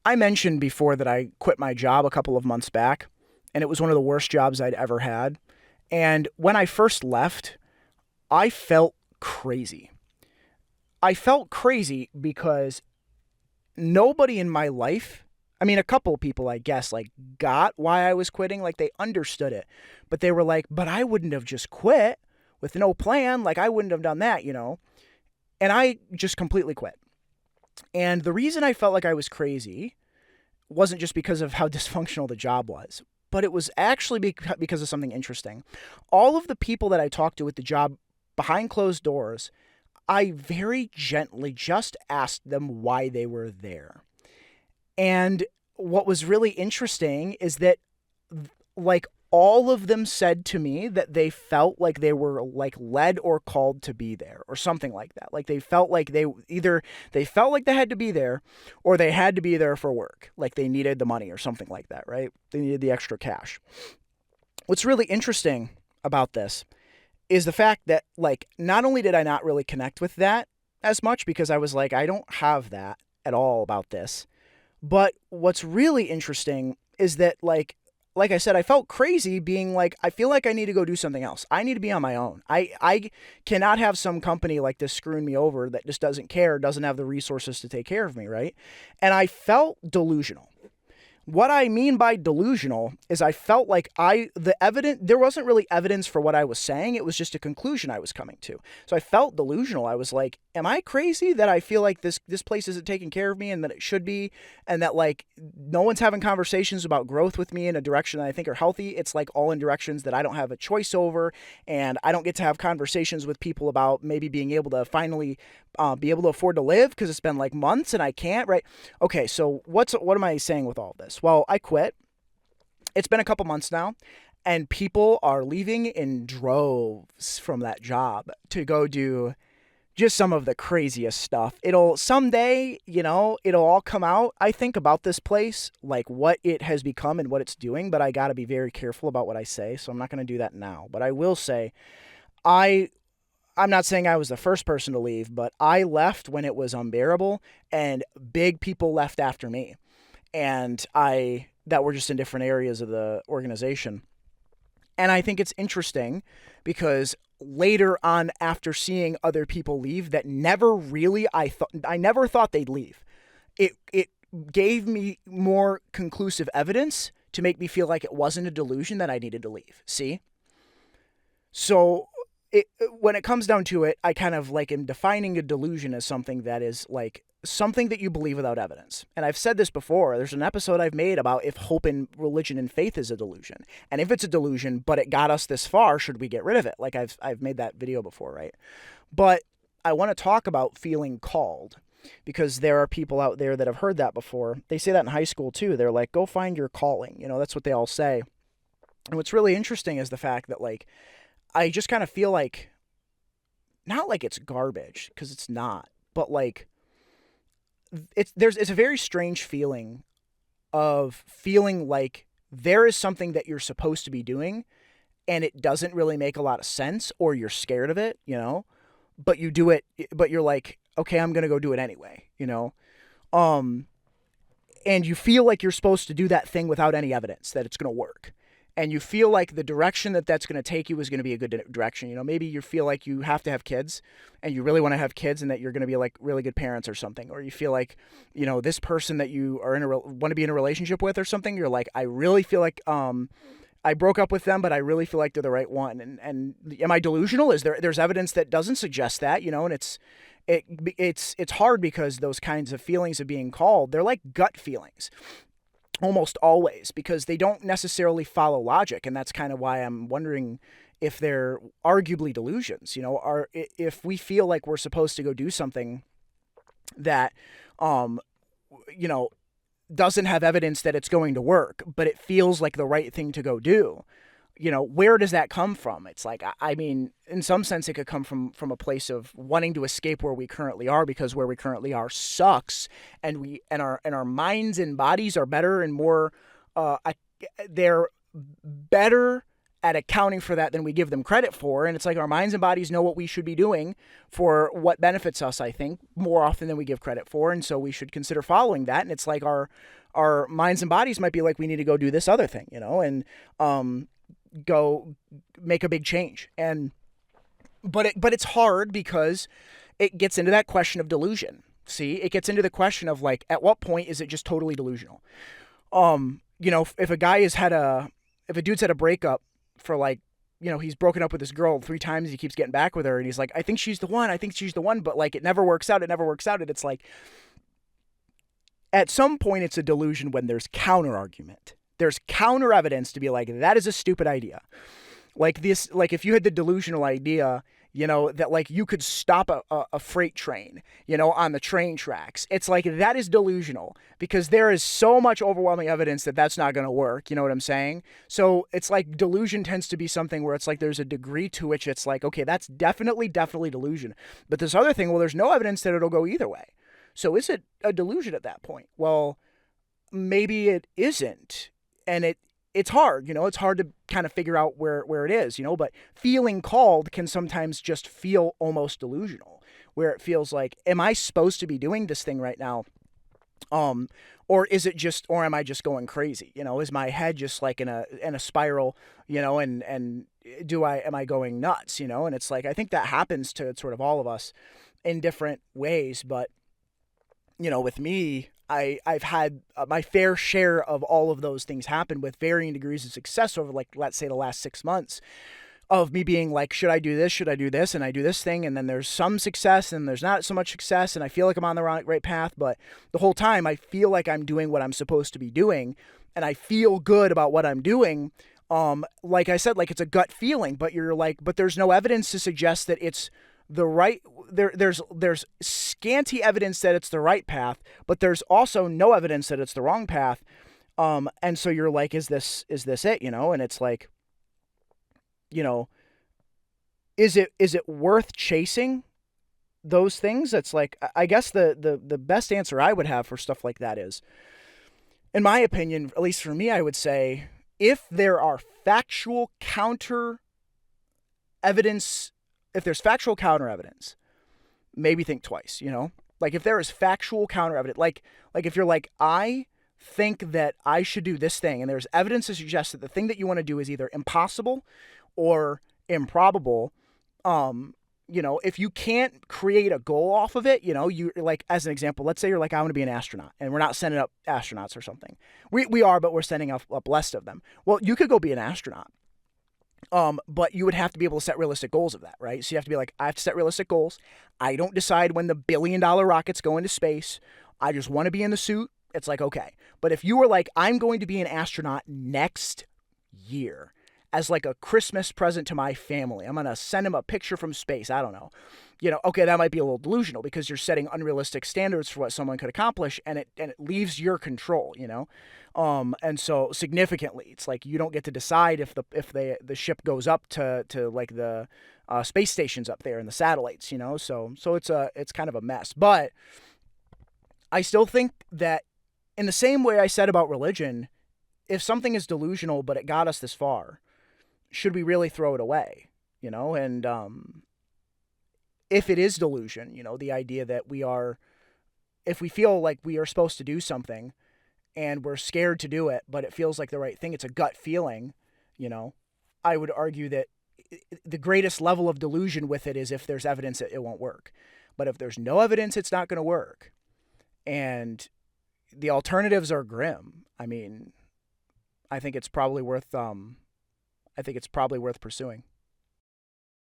I mentioned before that I quit my job a couple of months back, and it was one of the worst jobs I'd ever had. And when I first left, I felt crazy. I felt crazy because nobody in my life, I mean, a couple of people, I guess, like got why I was quitting. Like they understood it, but they were like, but I wouldn't have just quit with no plan. Like I wouldn't have done that. And I just completely quit. And the reason I felt like I was crazy wasn't just because of how dysfunctional the job was, but it was actually because of something interesting. All of the people that I talked to at the job behind closed doors, I very gently just asked them why they were there. And what was really interesting is that, like, all of them said to me that they felt like they were like led or called to be there or something like that. Like they felt like they felt like they had to be there or they had to be there for work. Like they needed the money or something like that, right? They needed the extra cash. What's really interesting about this is the fact that, like, not only did I not really connect with that as much because I was like, I don't have that at all about this, but what's really interesting is that, like I said, I felt crazy being like, I feel like I need to go do something else. I need to be on my own. I cannot have some company like this screwing me over that just doesn't care, doesn't have the resources to take care of me, right? And I felt delusional. What I mean by delusional is I felt like there wasn't really evidence for what I was saying. It was just a conclusion I was coming to. So I felt delusional. I was like, am I crazy that I feel like this place isn't taking care of me and that it should be, and that like no one's having conversations about growth with me in a direction that I think are healthy. It's like all in directions that I don't have a choice over, and I don't get to have conversations with people about maybe being able to finally be able to afford to live because it's been like months and I can't, right? Okay, so what am I saying with all this? Well, I quit. It's been a couple months now, and people are leaving in droves from that job to go do just some of the craziest stuff. It'll someday, it'll all come out. I think about this place, like what it has become and what it's doing, but I got to be very careful about what I say, so I'm not going to do that now. But I will say, I I'm not saying I was the first person to leave, but I left when it was unbearable and big people left after me. And I that were just in different areas of the organization. And I think it's interesting because later on after seeing other people leave that never really I never thought they'd leave. It gave me more conclusive evidence to make me feel like it wasn't a delusion that I needed to leave. See? So when it comes down to it, I kind of like am defining a delusion as something that is like something that you believe without evidence. And I've said this before. There's an episode I've made about if hope in religion and faith is a delusion. And if it's a delusion, but it got us this far, should we get rid of it? Like I've made that video before, right? But I want to talk about feeling called because there are people out there that have heard that before. They say that in high school too. They're like, go find your calling. That's what they all say. And what's really interesting is the fact that like I just kind of feel like not like it's garbage because it's not, but like it's a very strange feeling of feeling like there is something that you're supposed to be doing and it doesn't really make a lot of sense or you're scared of it, but you do it, but you're like, okay, I'm going to go do it anyway. Um and you feel like you're supposed to do that thing without any evidence that it's going to work. And you feel like the direction that that's going to take you is going to be a good direction. Maybe you feel like you have to have kids and you really want to have kids and that you're going to be like really good parents or something. Or you feel like, this person that you are want to be in a relationship with or something. You're like, I really feel like, I broke up with them, but I really feel like they're the right one. And am I delusional? There's evidence that doesn't suggest that, and it's hard because those kinds of feelings of being called, they're like gut feelings almost always because they don't necessarily follow logic. And that's kind of why I'm wondering if they're arguably delusions, if we feel like we're supposed to go do something that, um, you know, doesn't have evidence that it's going to work, but it feels like the right thing to go do. Where does that come from? It's like, I mean, in some sense, it could come from a place of wanting to escape where we currently are because where we currently are sucks, and our minds and bodies are better and more, they're better at accounting for that than we give them credit for. And it's like our minds and bodies know what we should be doing for what benefits us, I think, more often than we give credit for. And so we should consider following that. And it's like our minds and bodies might be like, we need to go do this other thing, and go make a big change. But it's hard because it gets into that question of delusion. See, it gets into the question of like, at what point is it just totally delusional? If a dude's had a breakup for like, he's broken up with this girl 3 times, he keeps getting back with her, and he's like, I think she's the one, but like it never works out. And it's like, at some point it's a delusion when there's counter argument. There's counter evidence to be like, that is a stupid idea. Like this, like if you had the delusional idea, that like you could stop a freight train, on the train tracks. It's like, that is delusional because there is so much overwhelming evidence that that's not going to work. You know what I'm saying? So it's like delusion tends to be something where it's like, there's a degree to which it's like, okay, that's definitely delusion. But this other thing, well, there's no evidence that it'll go either way. So is it a delusion at that point? Well, maybe it isn't. And it's hard, it's hard to kind of figure out where it is, but feeling called can sometimes just feel almost delusional, where it feels like, am I supposed to be doing this thing right now? Or am I just going crazy? Is my head just like in a spiral, and am I going nuts, and it's like, I think that happens to sort of all of us in different ways, but with me, I've had my fair share of all of those things happen with varying degrees of success over, like, let's say the last 6 months of me being like, should I do this? Should I do this? And I do this thing, and then there's some success and there's not so much success, and I feel like I'm on the right path, but the whole time I feel like I'm doing what I'm supposed to be doing, and I feel good about what I'm doing. Like I said, like it's a gut feeling, but but there's no evidence to suggest that it's the right, there's scanty evidence that it's the right path, but there's also no evidence that it's the wrong path. And so you're like, is this it, and it's like, is it worth chasing those things? It's like, I guess the best answer I would have for stuff like that is, in my opinion, at least for me, I would say, if there are factual counter evidence, if there's factual counter evidence, maybe think twice, like if there is factual counter evidence, like if you're like, I think that I should do this thing, and there's evidence to suggest that the thing that you want to do is either impossible or improbable, if you can't create a goal off of it, you like, as an example, let's say you're like, I want to be an astronaut, and we're not sending up astronauts or something. We are, but we're sending up less of them. Well, you could go be an astronaut. But you would have to be able to set realistic goals of that, right? So you have to be like, I have to set realistic goals. I don't decide when the $1 billion rockets go into space. I just want to be in the suit. It's like, okay. But if you were like, I'm going to be an astronaut next year as like a Christmas present to my family, I'm going to send them a picture from space. I don't know. Okay, that might be a little delusional because you're setting unrealistic standards for what someone could accomplish, and it leaves your control, and so significantly, it's like you don't get to decide if the ship goes up to like the space stations up there and the satellites, so it's kind of a mess. But I still think that, in the same way I said about religion, if something is delusional but it got us this far, should we really throw it away? And if it is delusion, the idea that if we feel like we are supposed to do something and we're scared to do it, but it feels like the right thing, it's a gut feeling, I would argue that the greatest level of delusion with it is if there's evidence that it won't work. But if there's no evidence, it's not going to work. And the alternatives are grim. I mean, I think it's probably worth pursuing.